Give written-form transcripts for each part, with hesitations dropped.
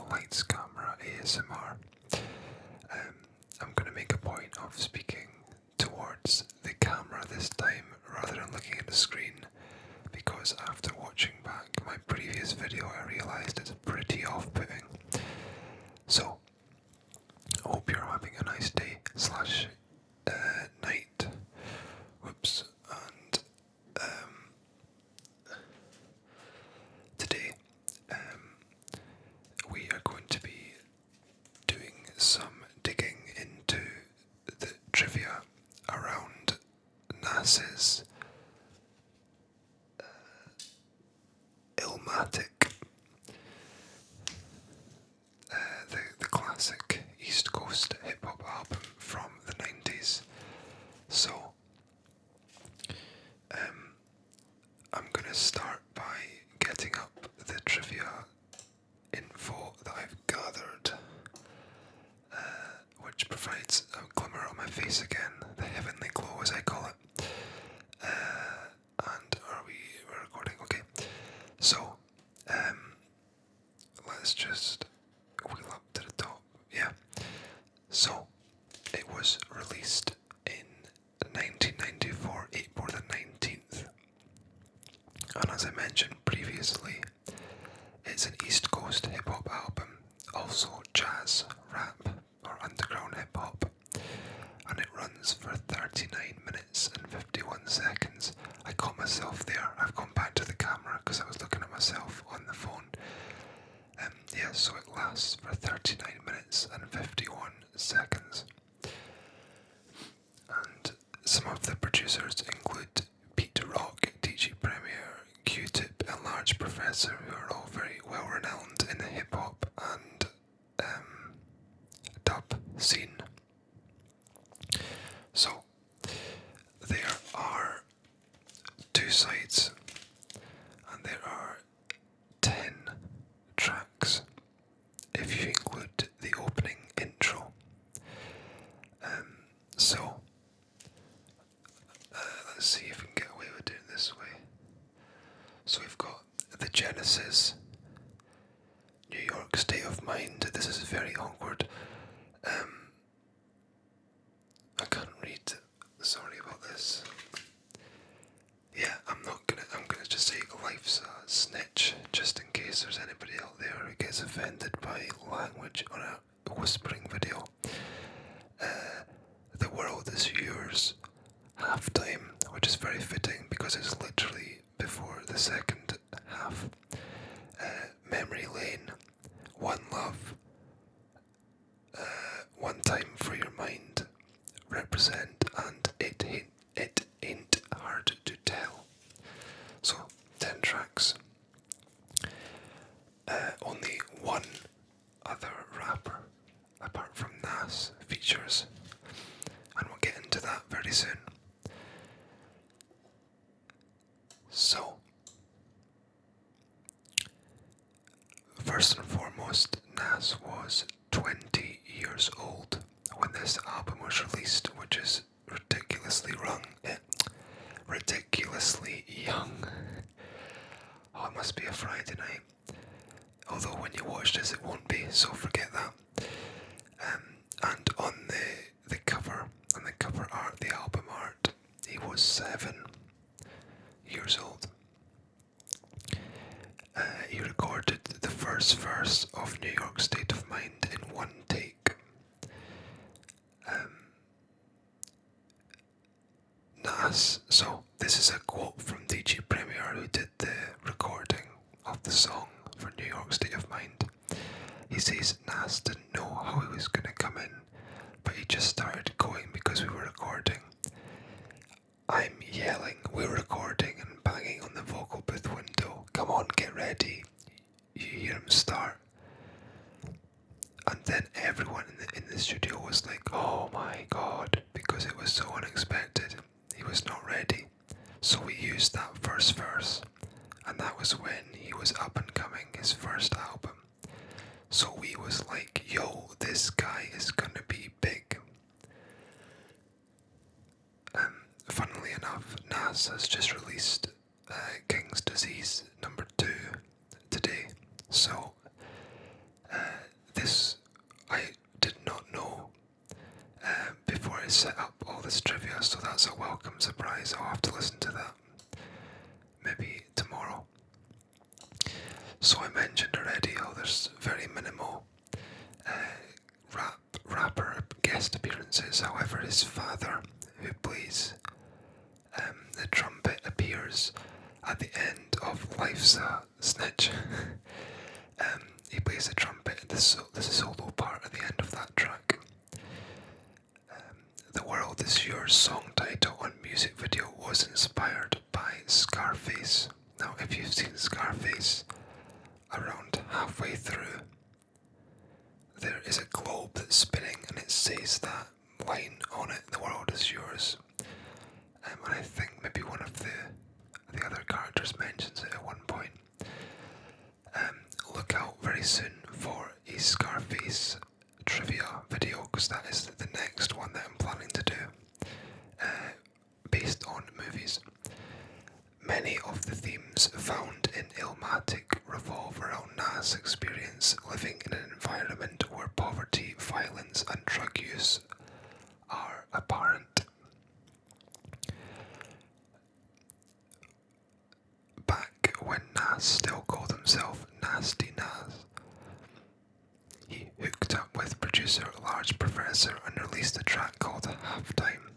Lights Camera ASMR. I'm going to make a point of speaking towards the camera this time rather than looking at the screen, because after watching back my previous video I realised it's pretty off-putting. So, I hope you're having a nice day slash night. Whoops. And today we are going to be doing some digging into the trivia around NASA's Illmatic, the classic East Coast hip hop album from the 90s. So, I'm gonna start by getting up the trivia info that I've gathered, which provides a glimmer on my face again, the heavenly glow as I call it. And we're recording? Okay. So, let's just wheel up to the top. Yeah. So, it was released in 1994, April the 19th. And as I mentioned previously, it's an East Coast hip hop album, also jazz, rap, or underground hip hop. And it runs for 39 minutes and 51 seconds. I caught myself there. I've gone back to the camera because I was looking at myself on the phone. Yeah, so it lasts for 39 minutes and 51 seconds. And some of the producers include Pete Rock, DJ Premier, Q-Tip, and Large Professor, who are all very well renowned in the hip hop and dub scene. So, there are two sides, and there are 10 tracks, if you include the opening intro. So, let's see if we can get away with doing it this way. So we've got the Genesis, New York State of Mind. This is very awkward. I can't read. Sorry about this. Yeah, I'm gonna just say life's a snitch, just in case there's anybody out there who gets offended by language on a whispering video. The World Is Yours, halftime, which is very fitting because it's literally before the second half. Memory Lane, One Love, One Time for Your Mind, Represent, and It Ain't Hard to Tell. So, 10 tracks. Only one other rapper, apart from Nas, features, and we'll get into that very soon. So, first and foremost, Nas was 20 years old when this album was released, which is ridiculously young. Oh, it must be a Friday night. Although when you watch this it won't be, so forget that. And on the cover art, the album art, he was 7 years old. He recorded the first verse of New York State of Mind in one take. Nas, so this is a quote from DJ Premier, who did the recording of the song for New York State of Mind. He says Nas didn't know how he was going to come in, but he just started going because we were recording. I'm yelling, we're recording, and banging on the vocal booth window. Come on, get ready. You hear him start. And then everyone in the studio was like, oh my god, because it was so unexpected. He was not ready. So we used that first verse, and that was when he was up and coming, his first album. So we was like, yo, this guy is gonna be big. Funnily enough, Nas has just released King's Disease #2 today. So set up all this trivia, so that's a welcome surprise. I'll have to listen to that maybe tomorrow. So I mentioned already how there's very minimal rapper guest appearances. However, his father, who plays the trumpet, appears at the end of Life's a Snitch. He plays the trumpet. There's a solo part at the end of that track. The World Is Yours song title and music video was inspired by Scarface. Now, if you've seen Scarface, around halfway through, there is a globe that's spinning and it says that line on it, "The world is yours." And I think maybe one of the other characters mentions it at one point. Look out very soon for a Scarface trivia video, because that is the next one that I'm planning to do, based on movies. Many of the themes found in Illmatic revolve around Nas' experience living in an environment where poverty, violence, and drug use are apparent. Back when Nas still called himself Nasty Nas, he hooked up with producer Large Professor and released a track called Halftime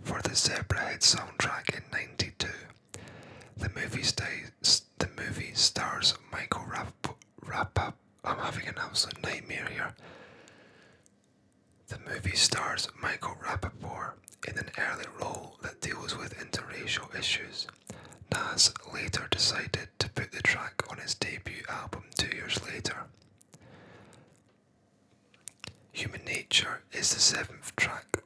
for the Zebrahead soundtrack in '92. The movie stars Michael Rapaport. I'm having an absolute nightmare here. The movie stars Michael Rapaport in an early role that deals with interracial issues. Nas later decided to put the track on his debut album 2 years later. Human Nature is the 7th track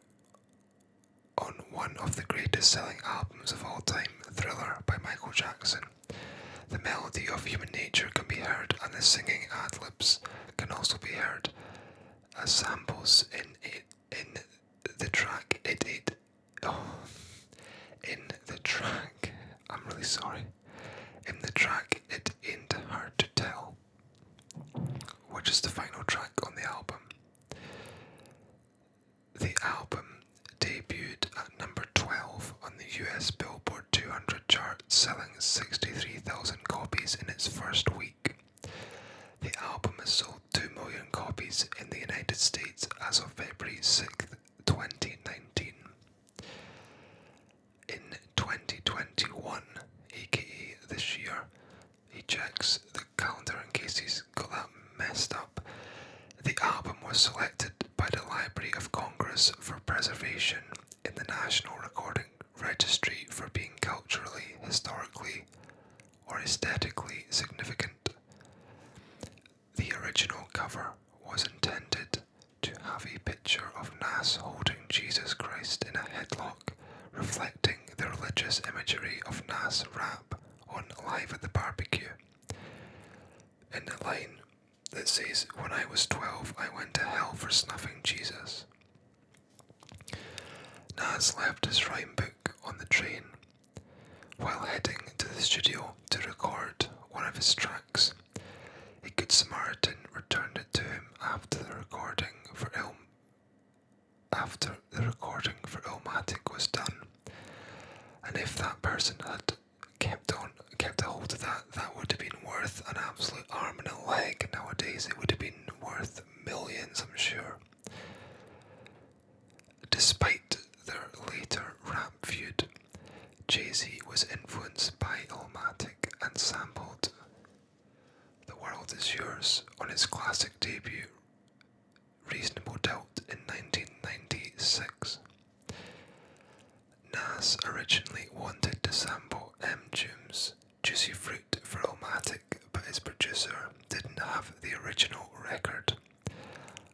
on one of the greatest selling albums of all time, Thriller by Michael Jackson. The melody of Human Nature can be heard, and the singing ad-libs can also be heard as samples in the track. I'm really sorry. In the track It Ain't Hard to Tell, which is the final track on the album. The album debuted at number 12 on the US Billboard 200 chart, selling 63,000 copies in its first week. The album has sold 2 million copies in the United States as of February 6th, 2019. In 2021, aka this year, he checks the calendar in case he's got that messed up. The album was selected by the Library of Congress for preservation in the National Recording Registry for being culturally, historically, or aesthetically significant. The original cover was intended to have a picture of Nas holding Jesus Christ in a headlock, reflecting the religious imagery of Nas' rap on Live at the Barbecue. In the line that says, "When I was 12, I went to hell for snuffing Jesus." Nas left his rhyme book on the train while heading to the studio to record one of his tracks. A Good Samaritan returned it to him after the recording for Illmatic was done. And if that person had kept a hold of that would have been worth an absolute arm and a leg. Nowadays it would have been worth millions, I'm sure. Despite their later rap feud, Jay-Z was influenced by Illmatic and sampled The World Is Yours on his classic debut Reasonable Doubt in 1996. Nas originally wanted to sample June's Juicy Fruit for Illmatic, but his producer didn't have the original record.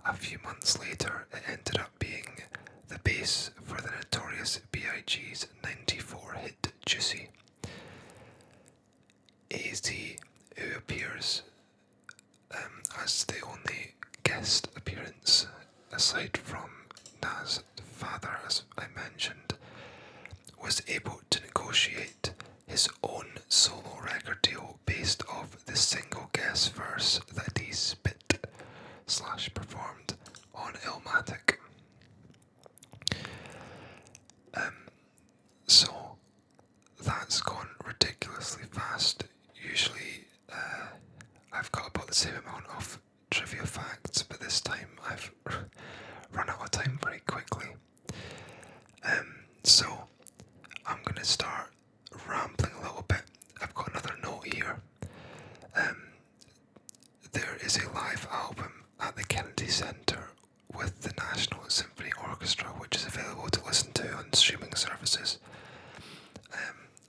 A few months later, it ended up being the bass for the Notorious B.I.G.'s '94 hit Juicy. AZ, who appears as the only guest appearance aside from Nas' father, as I mentioned, was able to negotiate his own solo record deal based off the single guest verse that he spit / performed on Illmatic. facts, but this time I've run out of time very quickly. So I'm going to start rambling a little bit. I've got another note here. There is a live album at the Kennedy Centre with the National Symphony Orchestra, which is available to listen to on streaming services.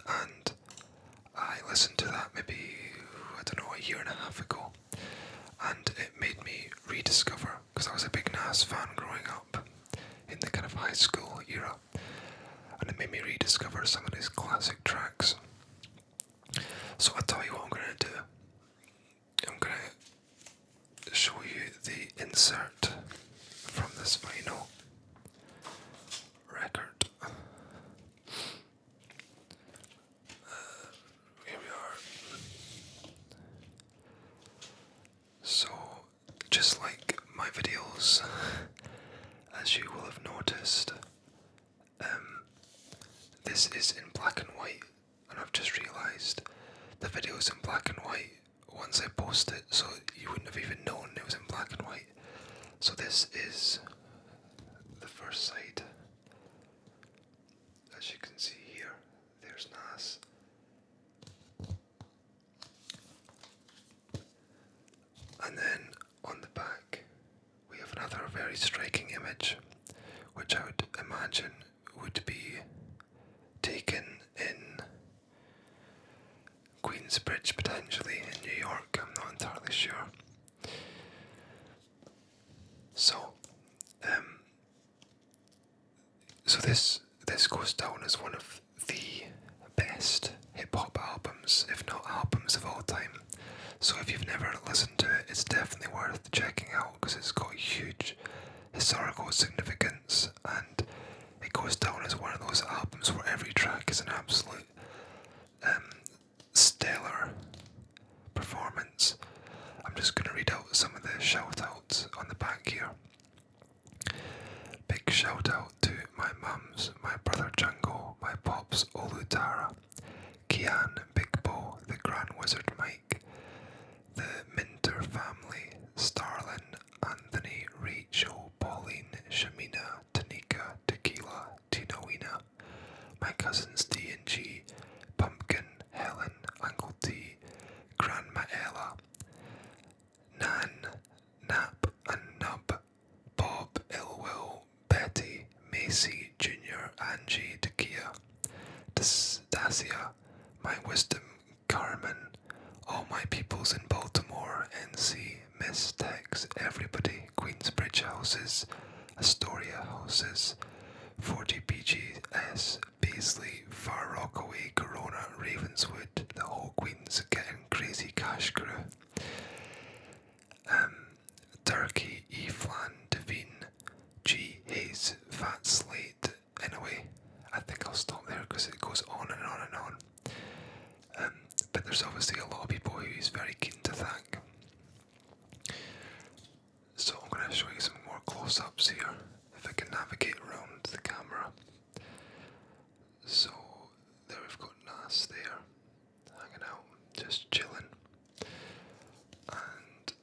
And I listened to that maybe, I don't know, a year and a half ago. And it made me rediscover, because I was a big Nas fan growing up in the kind of high school era. And it made me rediscover some of these classic tracks. So I'll tell you what I'm going to do. I'm going to show you the insert from this vinyl record. Here we are. So, just like my videos, as you will have noticed, this is in black and white, and I've just realised the video is in black and white once I post it, so you wouldn't have even known it was in black and white. So this is the first side. As you can see here, there's Nas. And then on the back, we have another very striking image, which I would imagine would be taken in Queensbridge, potentially in New York. I'm not entirely sure. So this goes down as one of the best hip hop albums, if not albums of all time. So if you've never listened to it, it's definitely worth checking out, because it's got huge historical significance, and it goes down as one of those albums where every track is an absolute stellar performance. I'm just going to read out some of the shout outs on the back here. Big shout out to my mums, my brother Django, my pops Olutara, Kian, Big Bo, the Grand Wizard Mike, the Minter family, Starlin, Anthony, Rachel, Pauline, Shamina, Tanika, Tequila, Tinowina, my cousins D and G, Pumpkin, Helen, Uncle T, Grandma Ella, Nan, Nap and Nub, Bob, Ilwill, Betty, Macy, Junior, Angie, Takia, Dacia, my wisdom, Carmen, all my peoples in Baltimore, NC, Miss Tex, everybody, Queensbridge houses, Astoria houses, 40BGS, Paisley, Far Rockaway, Corona, Ravenswood, the whole Queens Getting Crazy Cash crew. Turkey, E. Flan, Devine, G. Hayes, Fat Slate. Anyway, I think I'll stop there because it goes on and on and on. But there's obviously a lot of people who he's very keen to thank. So I'm going to show you some more close-ups here, if I can navigate around the camera. So there we've got Nas there, hanging out, just chilling. And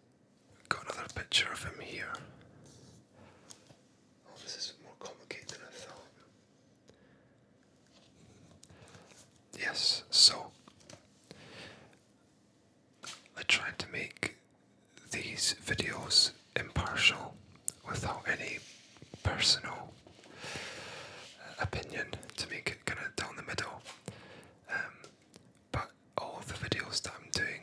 got another picture of him here. Oh, this is more complicated than I thought. Yes, so I tried to make these videos impartial without any personal opinion, to make it kind of down the middle. But all of the videos that I'm doing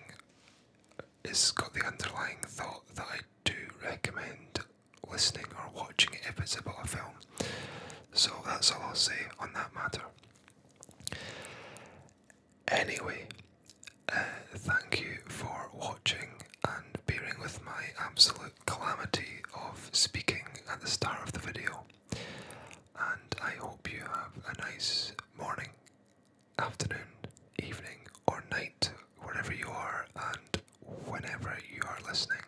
is got the underlying thought that I do recommend listening or watching it if it's about a film. So that's all I'll say on that matter. Anyway, thank you for watching and bearing with my absolute calamity of speaking at the start of the video. And I hope you have a nice morning, afternoon, evening, or night, wherever you are and whenever you are listening.